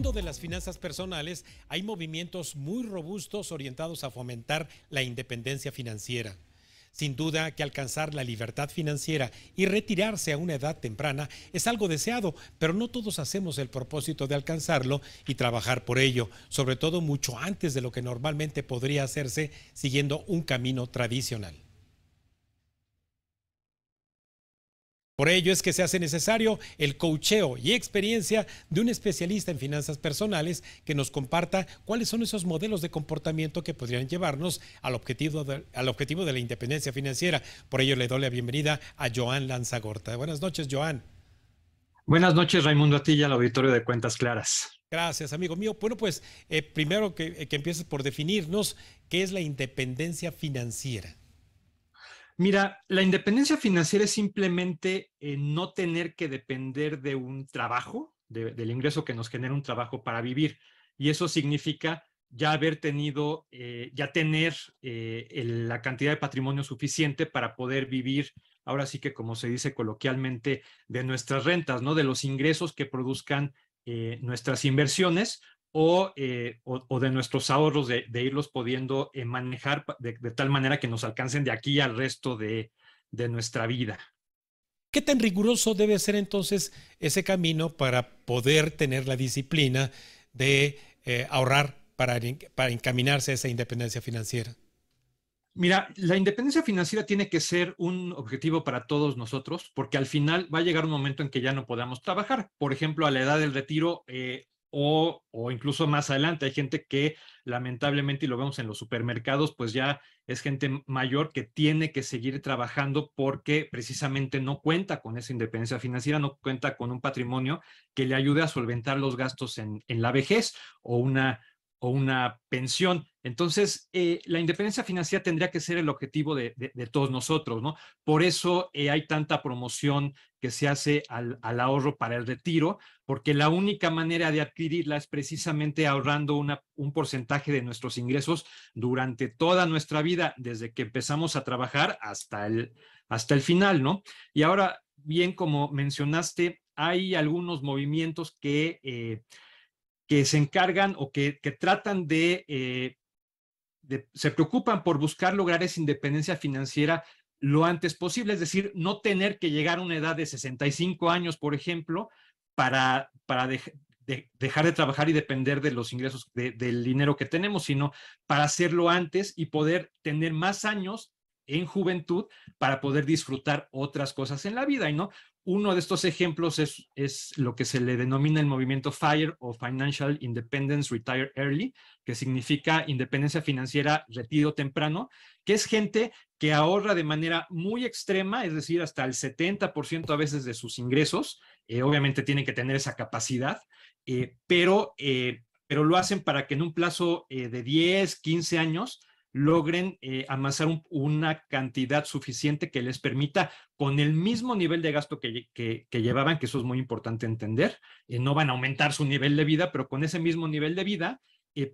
mundo de las finanzas personales hay movimientos muy robustos orientados a fomentar la independencia financiera. Sin duda que alcanzar la libertad financiera y retirarse a una edad temprana es algo deseado, pero no todos hacemos el propósito de alcanzarlo y trabajar por ello, sobre todo mucho antes de lo que normalmente podría hacerse siguiendo un camino tradicional. Por ello es que se hace necesario el coacheo y experiencia de un especialista en finanzas personales que nos comparta cuáles son esos modelos de comportamiento que podrían llevarnos al objetivo de la independencia financiera. Por ello le doy la bienvenida a Joan Lanzagorta. Buenas noches, Joan. Buenas noches, Raimundo, a ti y al auditorio de Cuentas Claras. Gracias, amigo mío. Bueno, pues primero que empieces por definirnos qué es la independencia financiera. Mira, la independencia financiera es simplemente no tener que depender de un trabajo, del ingreso que nos genera un trabajo para vivir. Y eso significa ya haber tenido, ya tener la cantidad de patrimonio suficiente para poder vivir, ahora sí que como se dice coloquialmente, de nuestras rentas, ¿no? De los ingresos que produzcan nuestras inversiones o de nuestros ahorros, de irlos pudiendo manejar de tal manera que nos alcancen de aquí al resto de nuestra vida. ¿Qué tan riguroso debe ser entonces ese camino para poder tener la disciplina de ahorrar para encaminarse a esa independencia financiera? Mira, la independencia financiera tiene que ser un objetivo para todos nosotros, porque al final va a llegar un momento en que ya no podamos trabajar. Por ejemplo, a la edad del retiro o incluso más adelante. Hay gente que lamentablemente, y lo vemos en los supermercados, pues ya es gente mayor que tiene que seguir trabajando porque precisamente no cuenta con esa independencia financiera, no cuenta con un patrimonio que le ayude a solventar los gastos en la vejez o una pensión. Entonces, la independencia financiera tendría que ser el objetivo de todos nosotros, ¿no? Por eso hay tanta promoción que se hace al ahorro para el retiro, porque la única manera de adquirirla es precisamente ahorrando un porcentaje de nuestros ingresos durante toda nuestra vida, desde que empezamos a trabajar hasta el final, ¿no? Y ahora, bien, como mencionaste, hay algunos movimientos que se encargan o que tratan se preocupan por buscar lograr esa independencia financiera lo antes posible, es decir, no tener que llegar a una edad de 65 años, por ejemplo, para dejar de trabajar y depender de los ingresos, del dinero que tenemos, sino para hacerlo antes y poder tener más años en juventud para poder disfrutar otras cosas en la vida. Y no, uno de estos ejemplos es lo que se le denomina el movimiento FIRE o Financial Independence Retire Early, que significa independencia financiera, retiro temprano, que es gente que ahorra de manera muy extrema, es decir, hasta el 70% a veces de sus ingresos. Obviamente tienen que tener esa capacidad, pero lo hacen para que en un plazo de 10, 15 años logren amasar una cantidad suficiente que les permita, con el mismo nivel de gasto que llevaban, que eso es muy importante entender, no van a aumentar su nivel de vida, pero con ese mismo nivel de vida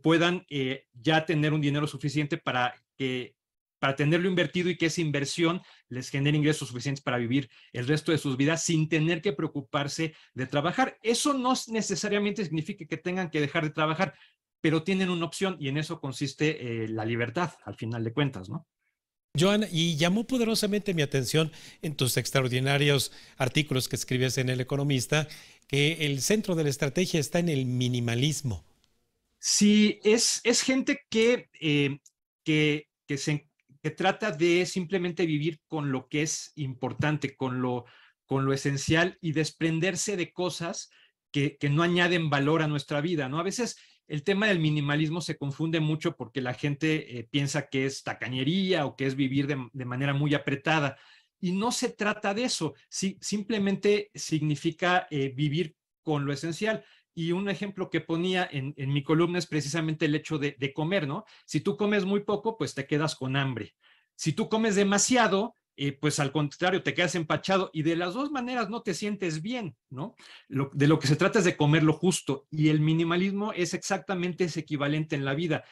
puedan ya tener un dinero suficiente para tenerlo invertido y que esa inversión les genere ingresos suficientes para vivir el resto de sus vidas sin tener que preocuparse de trabajar. Eso no necesariamente significa que tengan que dejar de trabajar, pero tienen una opción y en eso consiste la libertad, al final de cuentas, ¿no? Joan, y llamó poderosamente mi atención en tus extraordinarios artículos que escribes en El Economista, que el centro de la estrategia está en el minimalismo. Sí, es gente que trata de simplemente vivir con lo que es importante, con lo esencial y desprenderse de cosas que no añaden valor a nuestra vida, ¿no? A veces el tema del minimalismo se confunde mucho porque la gente piensa que es tacañería o que es vivir de manera muy apretada. Y no se trata de eso, sí, simplemente significa vivir con lo esencial. Y un ejemplo que ponía en mi columna es precisamente el hecho de comer, ¿no? Si tú comes muy poco, pues te quedas con hambre. Si tú comes demasiado, pues al contrario, te quedas empachado y de las dos maneras no te sientes bien, ¿no? De lo que se trata es de comer lo justo y el minimalismo es exactamente ese equivalente en la vida.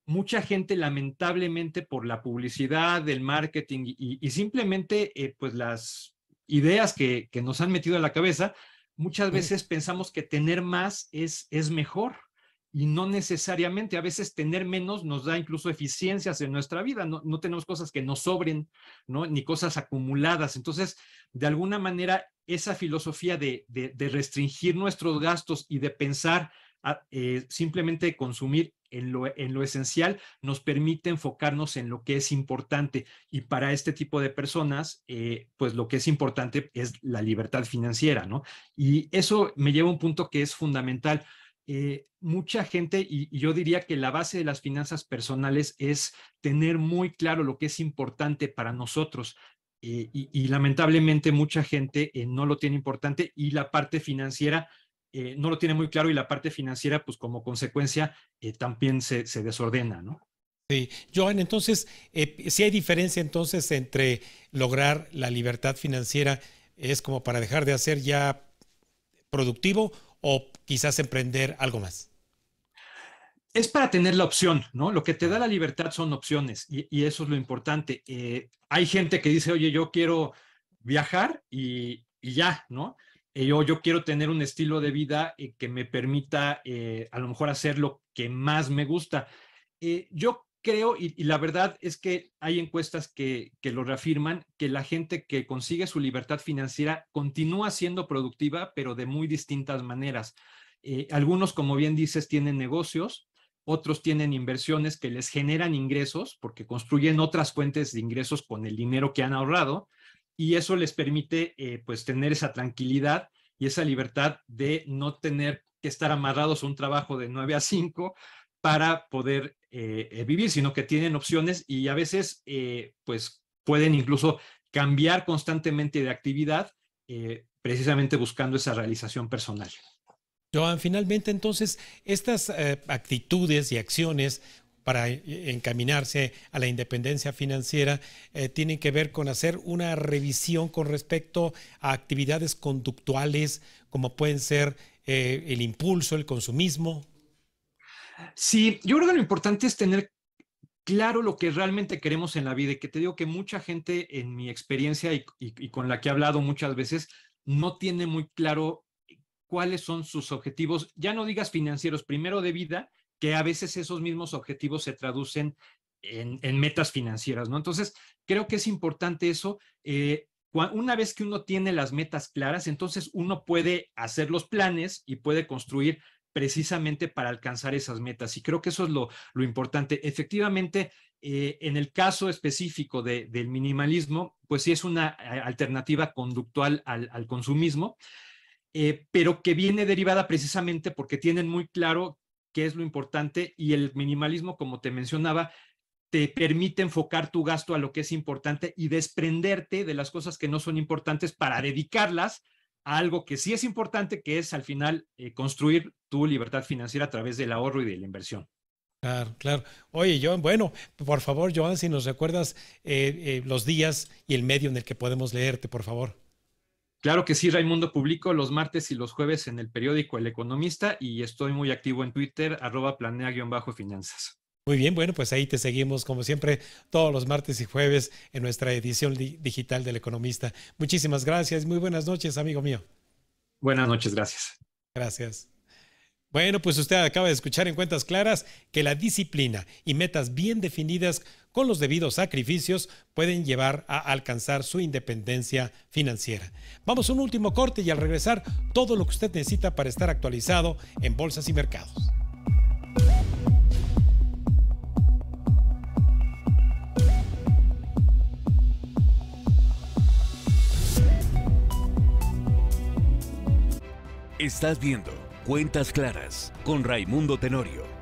Mucha gente, lamentablemente, por la publicidad, el marketing y simplemente pues las ideas que nos han metido a la cabeza, muchas veces pensamos que tener más es mejor. Y no necesariamente, a veces tener menos nos da incluso eficiencias en nuestra vida, no tenemos cosas que nos sobren, ¿no? Ni cosas acumuladas. Entonces, de alguna manera, esa filosofía de restringir nuestros gastos y de pensar simplemente consumir en lo esencial nos permite enfocarnos en lo que es importante. Y para este tipo de personas, pues lo que es importante es la libertad financiera, ¿no? Y eso me lleva a un punto que es fundamental. Mucha gente, y yo diría que la base de las finanzas personales es tener muy claro lo que es importante para nosotros. Y lamentablemente mucha gente no lo tiene importante y la parte financiera no lo tiene muy claro y la parte financiera, pues como consecuencia, también se desordena, ¿no? Sí, Joan, entonces, si hay diferencia entonces entre lograr la libertad financiera, es como para dejar de hacer ya productivo o quizás emprender algo más. Es para tener la opción, ¿no? Lo que te da la libertad son opciones y eso es lo importante. Hay gente que dice, oye, yo quiero viajar y ya, ¿no? Yo quiero tener un estilo de vida que me permita a lo mejor hacer lo que más me gusta. Yo creo, y la verdad es que hay encuestas que lo reafirman, que la gente que consigue su libertad financiera continúa siendo productiva, pero de muy distintas maneras. Algunos, como bien dices, tienen negocios, otros tienen inversiones que les generan ingresos porque construyen otras fuentes de ingresos con el dinero que han ahorrado y eso les permite pues tener esa tranquilidad y esa libertad de no tener que estar amarrados a un trabajo de 9 a 5 para poder vivir, sino que tienen opciones y a veces pues pueden incluso cambiar constantemente de actividad precisamente buscando esa realización personal. Joan, finalmente entonces estas actitudes y acciones para encaminarse a la independencia financiera tienen que ver con hacer una revisión con respecto a actividades conductuales como pueden ser el impulso, el consumismo. Sí, yo creo que lo importante es tener claro lo que realmente queremos en la vida y que te digo que mucha gente en mi experiencia y con la que he hablado muchas veces no tiene muy claro cuáles son sus objetivos, ya no digas financieros, primero de vida, que a veces esos mismos objetivos se traducen en metas financieras, ¿no? Entonces, creo que es importante eso. Una vez que uno tiene las metas claras, entonces uno puede hacer los planes y puede construir precisamente para alcanzar esas metas. Y creo que eso es lo importante. Efectivamente, en el caso específico del minimalismo, pues sí es una alternativa conductual al consumismo, pero que viene derivada precisamente porque tienen muy claro qué es lo importante y el minimalismo, como te mencionaba, te permite enfocar tu gasto a lo que es importante y desprenderte de las cosas que no son importantes para dedicarlas a algo que sí es importante, que es al final construir tu libertad financiera a través del ahorro y de la inversión. Claro, claro. Oye, Joan, bueno, por favor, Joan, si nos recuerdas los días y el medio en el que podemos leerte, por favor. Claro que sí, Raimundo, publico los martes y los jueves en el periódico El Economista y estoy muy activo en Twitter, @planea_finanzas. Muy bien, bueno, pues ahí te seguimos como siempre todos los martes y jueves en nuestra edición digital del Economista. Muchísimas gracias, muy buenas noches, amigo mío. Buenas noches, gracias. Gracias. Bueno, pues usted acaba de escuchar en Cuentas Claras que la disciplina y metas bien definidas con los debidos sacrificios pueden llevar a alcanzar su independencia financiera. Vamos a un último corte y al regresar todo lo que usted necesita para estar actualizado en bolsas y mercados. Estás viendo Cuentas Claras con Raimundo Tenorio.